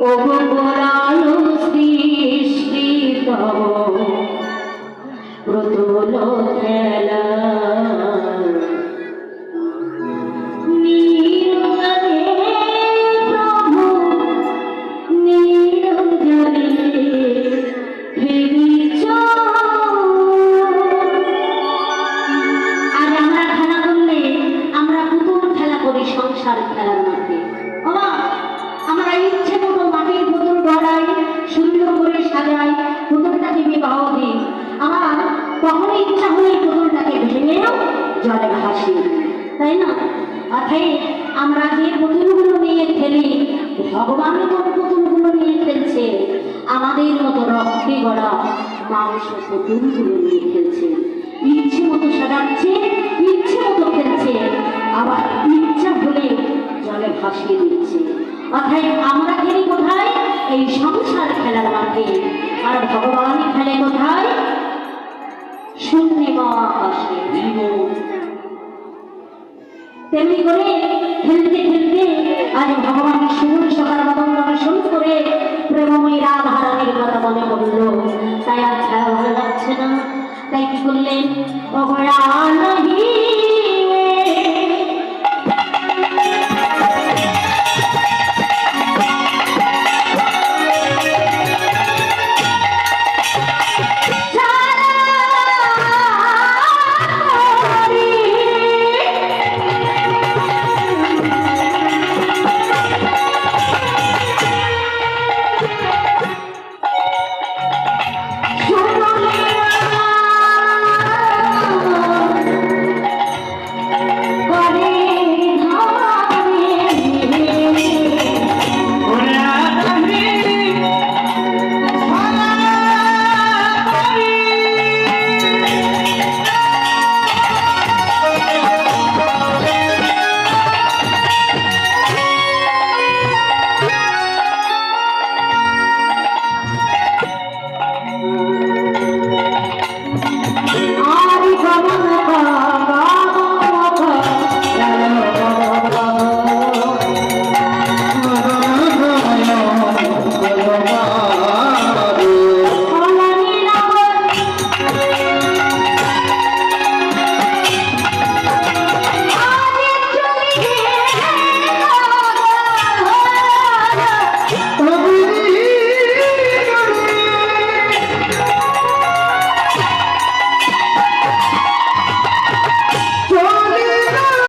ও পুরানো সৃষ্টি তব প্রতুল খেলা নীরবে প্রভু নিরঞ্জনে ফিরিছ। আজ আমরা খেলা করলে আমরা পুতুল খেলা করি সংসার খেলার মাঠে। আমরা ইচ্ছে মতো মাটির পুতুল গড়াই, সুন্দর করে সাজাই, পুতুলটাকে বিবাহ দিই। আমার কখনো ইচ্ছা হলে পুতুলটাকে ভেঙেও জলে ভাসি, তাই না? অর্থাৎ আমরা যে পুতুলগুলো নিয়ে খেলি, ভগবান কোন পুতুলগুলো নিয়ে খেলছে? আমাদের মতো রক্তে গড়া মাংস পুতুলগুলো নিয়ে খেলছে। ইচ্ছে মতো সাজাচ্ছে, ইচ্ছে মতো খেলছে, আবার ইচ্ছা হলে জলে ভাসিয়ে দিচ্ছে। অর্থাৎ আমরা খেলি কোথায়? এই সংসার খেলার মাঠে। আর ভগবান খেলে কোথায়? শূন্য আকাশে। তেমনি করে খেলতে খেলতে আজ ভগবান সুর সকাল দর্শন করে প্রেমময়ী রাধারানীর কথা মনে পড়ল। তাই আর খেলা ভালো লাগছে না, তাই কি করলেন? অবরা নাহি